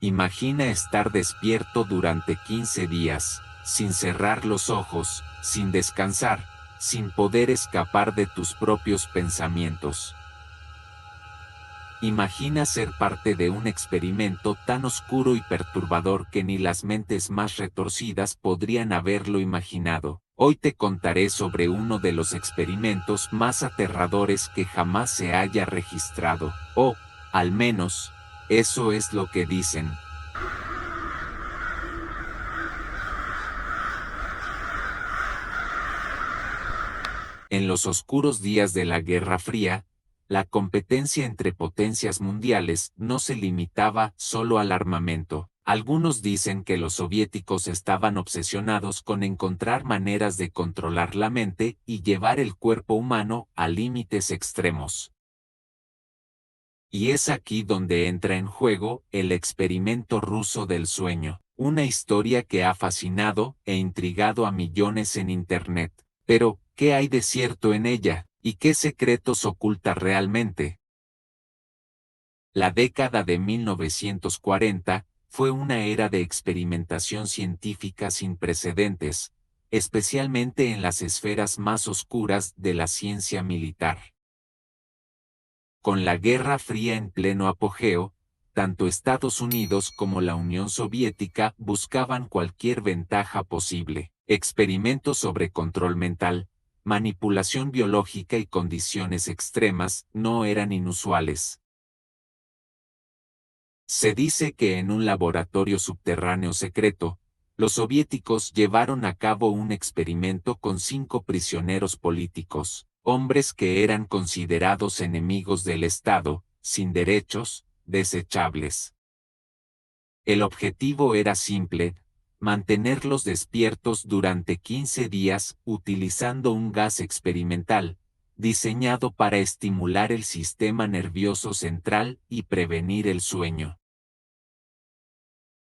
Imagina estar despierto durante 15 días, sin cerrar los ojos, sin descansar, sin poder escapar de tus propios pensamientos. Imagina ser parte de un experimento tan oscuro y perturbador que ni las mentes más retorcidas podrían haberlo imaginado. Hoy te contaré sobre uno de los experimentos más aterradores que jamás se haya registrado, o, al menos, eso es lo que dicen. En los oscuros días de la Guerra Fría, la competencia entre potencias mundiales no se limitaba solo al armamento. Algunos dicen que los soviéticos estaban obsesionados con encontrar maneras de controlar la mente y llevar el cuerpo humano a límites extremos. Y es aquí donde entra en juego el experimento ruso del sueño, una historia que ha fascinado e intrigado a millones en Internet. Pero, ¿qué hay de cierto en ella? ¿Y qué secretos oculta realmente? La década de 1940 fue una era de experimentación científica sin precedentes, especialmente en las esferas más oscuras de la ciencia militar. Con la Guerra Fría en pleno apogeo, tanto Estados Unidos como la Unión Soviética buscaban cualquier ventaja posible. Experimentos sobre control mental, manipulación biológica y condiciones extremas no eran inusuales. Se dice que en un laboratorio subterráneo secreto, los soviéticos llevaron a cabo un experimento con 5 prisioneros políticos, hombres que eran considerados enemigos del Estado, sin derechos, desechables. El objetivo era simple: mantenerlos despiertos durante 15 días utilizando un gas experimental, diseñado para estimular el sistema nervioso central y prevenir el sueño.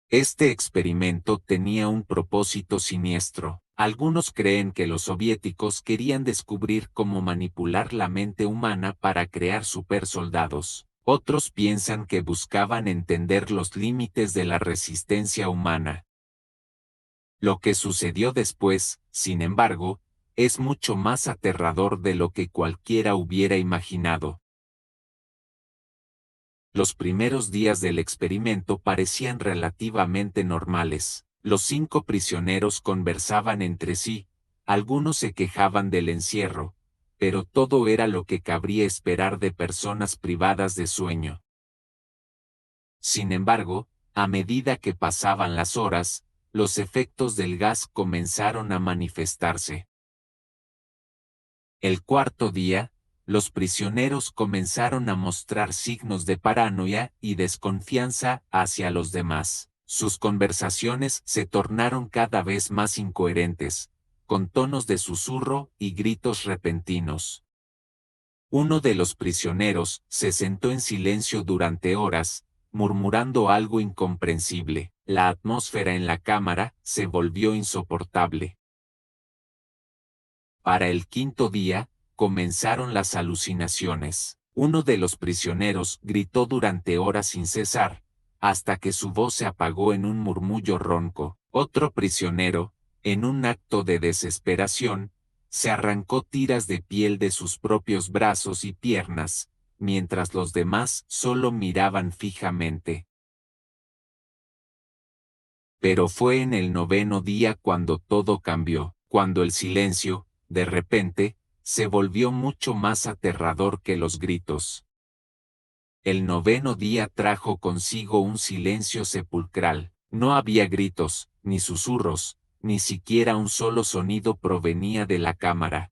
Este experimento tenía un propósito siniestro. Algunos creen que los soviéticos querían descubrir cómo manipular la mente humana para crear supersoldados. Otros piensan que buscaban entender los límites de la resistencia humana. Lo que sucedió después, sin embargo, es mucho más aterrador de lo que cualquiera hubiera imaginado. Los primeros días del experimento parecían relativamente normales. Los 5 prisioneros conversaban entre sí, algunos se quejaban del encierro, pero todo era lo que cabría esperar de personas privadas de sueño. Sin embargo, a medida que pasaban las horas, los efectos del gas comenzaron a manifestarse. El cuarto día, los prisioneros comenzaron a mostrar signos de paranoia y desconfianza hacia los demás. Sus conversaciones se tornaron cada vez más incoherentes, con tonos de susurro y gritos repentinos. Uno de los prisioneros se sentó en silencio durante horas, murmurando algo incomprensible. La atmósfera en la cámara se volvió insoportable. Para el quinto día, comenzaron las alucinaciones. Uno de los prisioneros gritó durante horas sin cesar, hasta que su voz se apagó en un murmullo ronco. Otro prisionero, en un acto de desesperación, se arrancó tiras de piel de sus propios brazos y piernas, mientras los demás solo miraban fijamente. Pero fue en el noveno día cuando todo cambió, cuando el silencio, de repente, se volvió mucho más aterrador que los gritos. El noveno día trajo consigo un silencio sepulcral. No había gritos, ni susurros, ni siquiera un solo sonido provenía de la cámara.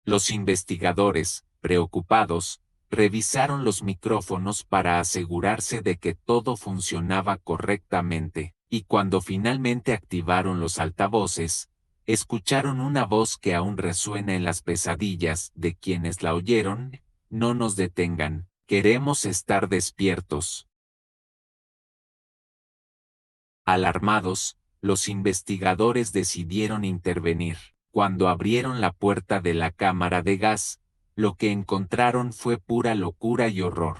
Los investigadores, preocupados, revisaron los micrófonos para asegurarse de que todo funcionaba correctamente, y cuando finalmente activaron los altavoces, escucharon una voz que aún resuena en las pesadillas de quienes la oyeron: "No nos detengan, queremos estar despiertos". Alarmados, los investigadores decidieron intervenir. Cuando abrieron la puerta de la cámara de gas, lo que encontraron fue pura locura y horror.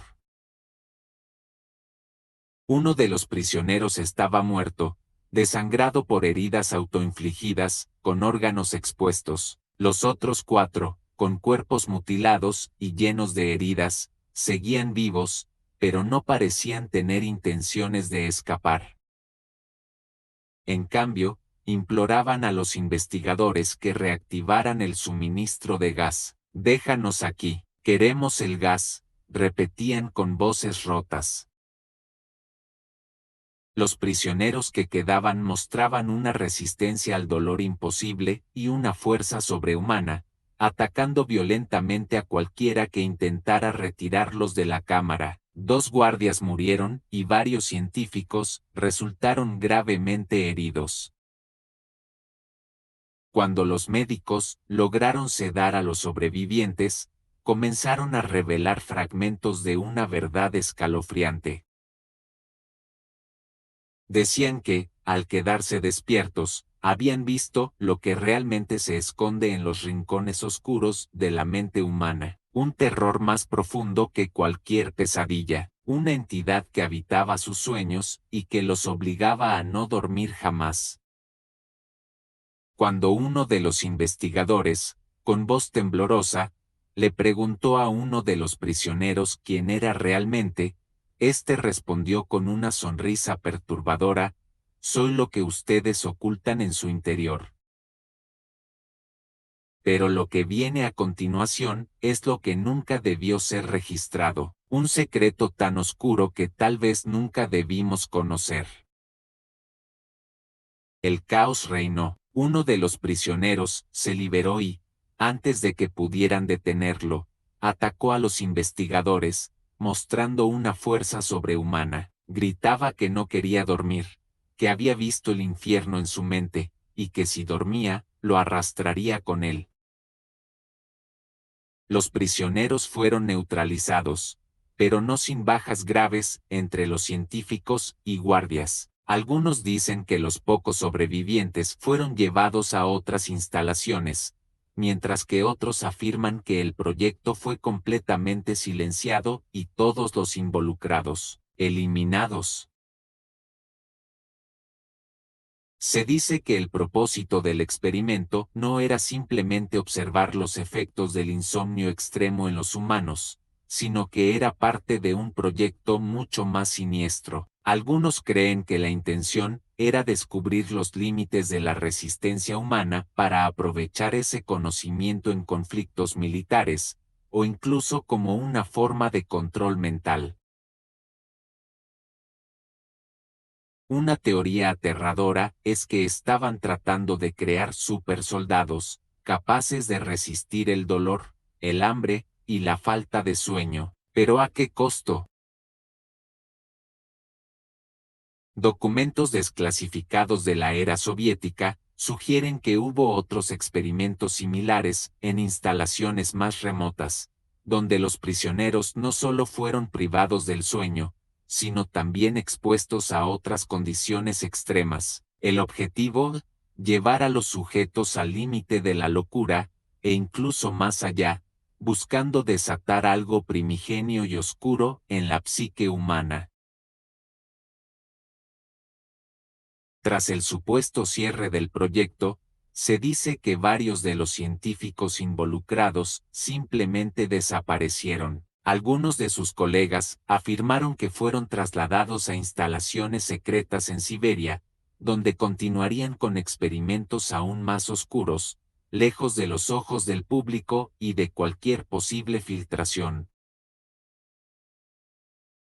Uno de los prisioneros estaba muerto, desangrado por heridas autoinfligidas, con órganos expuestos. Los otros 4, con cuerpos mutilados y llenos de heridas, seguían vivos, pero no parecían tener intenciones de escapar. En cambio, imploraban a los investigadores que reactivaran el suministro de gas. «Déjanos aquí, queremos el gas», repetían con voces rotas. Los prisioneros que quedaban mostraban una resistencia al dolor imposible y una fuerza sobrehumana, atacando violentamente a cualquiera que intentara retirarlos de la cámara. 2 guardias murieron y varios científicos resultaron gravemente heridos. Cuando los médicos lograron sedar a los sobrevivientes, comenzaron a revelar fragmentos de una verdad escalofriante. Decían que, al quedarse despiertos, habían visto lo que realmente se esconde en los rincones oscuros de la mente humana, un terror más profundo que cualquier pesadilla, una entidad que habitaba sus sueños y que los obligaba a no dormir jamás. Cuando uno de los investigadores, con voz temblorosa, le preguntó a uno de los prisioneros quién era realmente, este respondió con una sonrisa perturbadora: «Soy lo que ustedes ocultan en su interior». Pero lo que viene a continuación es lo que nunca debió ser registrado, un secreto tan oscuro que tal vez nunca debimos conocer. El caos reinó. Uno de los prisioneros se liberó y, antes de que pudieran detenerlo, atacó a los investigadores, mostrando una fuerza sobrehumana. Gritaba que no quería dormir, que había visto el infierno en su mente, y que si dormía, lo arrastraría con él. Los prisioneros fueron neutralizados, pero no sin bajas graves entre los científicos y guardias. Algunos dicen que los pocos sobrevivientes fueron llevados a otras instalaciones, mientras que otros afirman que el proyecto fue completamente silenciado y todos los involucrados, eliminados. Se dice que el propósito del experimento no era simplemente observar los efectos del insomnio extremo en los humanos, sino que era parte de un proyecto mucho más siniestro. Algunos creen que la intención era descubrir los límites de la resistencia humana para aprovechar ese conocimiento en conflictos militares, o incluso como una forma de control mental. Una teoría aterradora es que estaban tratando de crear supersoldados, capaces de resistir el dolor, el hambre y la falta de sueño. ¿Pero a qué costo? Documentos desclasificados de la era soviética sugieren que hubo otros experimentos similares en instalaciones más remotas, donde los prisioneros no solo fueron privados del sueño, sino también expuestos a otras condiciones extremas. El objetivo: llevar a los sujetos al límite de la locura, e incluso más allá, buscando desatar algo primigenio y oscuro en la psique humana. Tras el supuesto cierre del proyecto, se dice que varios de los científicos involucrados simplemente desaparecieron. Algunos de sus colegas afirmaron que fueron trasladados a instalaciones secretas en Siberia, donde continuarían con experimentos aún más oscuros, lejos de los ojos del público y de cualquier posible filtración.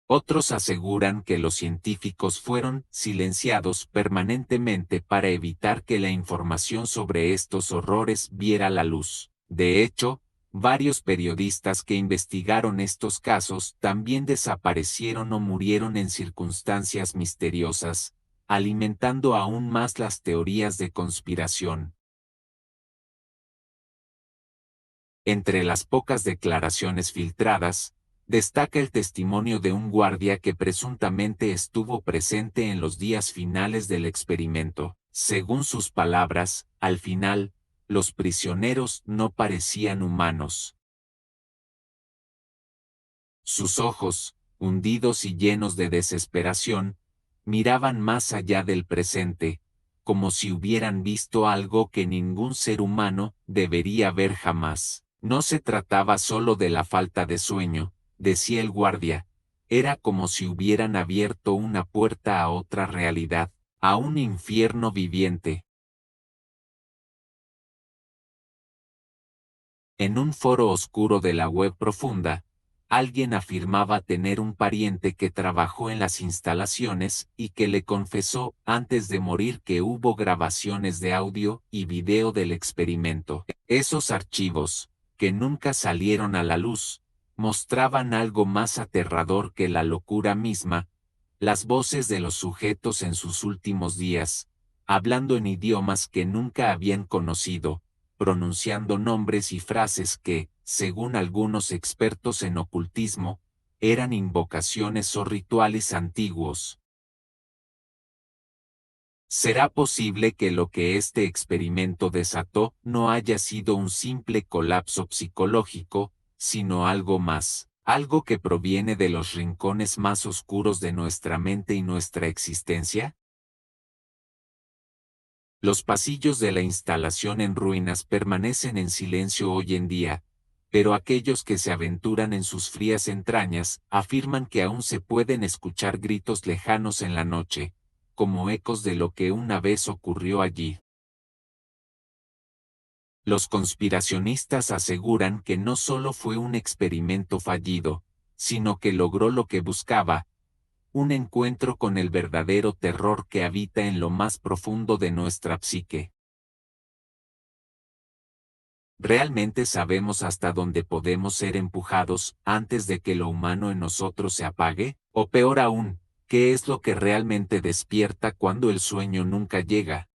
Otros aseguran que los científicos fueron silenciados permanentemente para evitar que la información sobre estos horrores viera la luz. De hecho, varios periodistas que investigaron estos casos también desaparecieron o murieron en circunstancias misteriosas, alimentando aún más las teorías de conspiración. Entre las pocas declaraciones filtradas, destaca el testimonio de un guardia que presuntamente estuvo presente en los días finales del experimento. Según sus palabras, al final, los prisioneros no parecían humanos. Sus ojos, hundidos y llenos de desesperación, miraban más allá del presente, como si hubieran visto algo que ningún ser humano debería ver jamás. No se trataba solo de la falta de sueño, decía el guardia, era como si hubieran abierto una puerta a otra realidad, a un infierno viviente. En un foro oscuro de la web profunda, alguien afirmaba tener un pariente que trabajó en las instalaciones y que le confesó antes de morir que hubo grabaciones de audio y video del experimento. Esos archivos, que nunca salieron a la luz, mostraban algo más aterrador que la locura misma, las voces de los sujetos en sus últimos días, hablando en idiomas que nunca habían conocido, pronunciando nombres y frases que, según algunos expertos en ocultismo, eran invocaciones o rituales antiguos. ¿Será posible que lo que este experimento desató no haya sido un simple colapso psicológico, sino algo más, algo que proviene de los rincones más oscuros de nuestra mente y nuestra existencia? Los pasillos de la instalación en ruinas permanecen en silencio hoy en día, pero aquellos que se aventuran en sus frías entrañas afirman que aún se pueden escuchar gritos lejanos en la noche, como ecos de lo que una vez ocurrió allí. Los conspiracionistas aseguran que no solo fue un experimento fallido, sino que logró lo que buscaba, un encuentro con el verdadero terror que habita en lo más profundo de nuestra psique. ¿Realmente sabemos hasta dónde podemos ser empujados antes de que lo humano en nosotros se apague? O peor aún, ¿qué es lo que realmente despierta cuando el sueño nunca llega?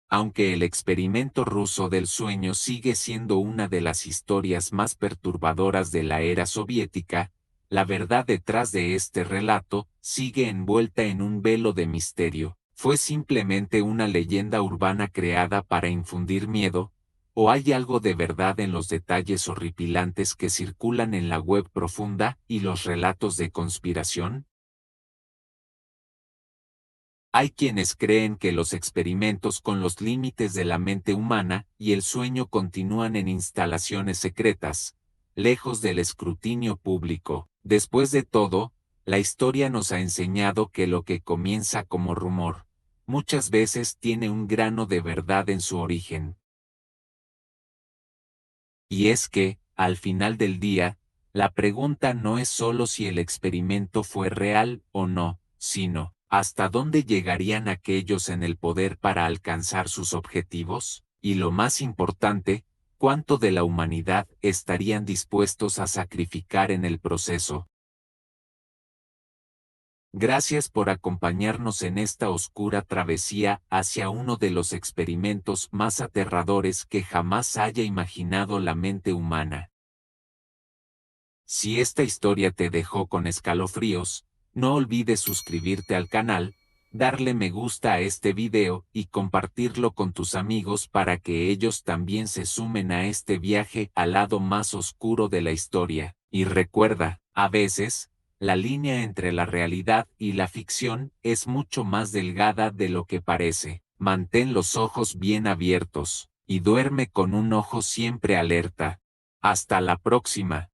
Aunque el experimento ruso del sueño sigue siendo una de las historias más perturbadoras de la era soviética, la verdad detrás de este relato sigue envuelta en un velo de misterio. ¿Fue simplemente una leyenda urbana creada para infundir miedo? ¿O hay algo de verdad en los detalles horripilantes que circulan en la web profunda y los relatos de conspiración? Hay quienes creen que los experimentos con los límites de la mente humana y el sueño continúan en instalaciones secretas, lejos del escrutinio público. Después de todo, la historia nos ha enseñado que lo que comienza como rumor, muchas veces tiene un grano de verdad en su origen. Y es que, al final del día, la pregunta no es solo si el experimento fue real o no, sino, ¿hasta dónde llegarían aquellos en el poder para alcanzar sus objetivos? Y lo más importante, ¿cuánto de la humanidad estarían dispuestos a sacrificar en el proceso? Gracias por acompañarnos en esta oscura travesía hacia uno de los experimentos más aterradores que jamás haya imaginado la mente humana. Si esta historia te dejó con escalofríos, no olvides suscribirte al canal, darle me gusta a este video y compartirlo con tus amigos para que ellos también se sumen a este viaje al lado más oscuro de la historia. Y recuerda, a veces, la línea entre la realidad y la ficción es mucho más delgada de lo que parece. Mantén los ojos bien abiertos, y duerme con un ojo siempre alerta. Hasta la próxima.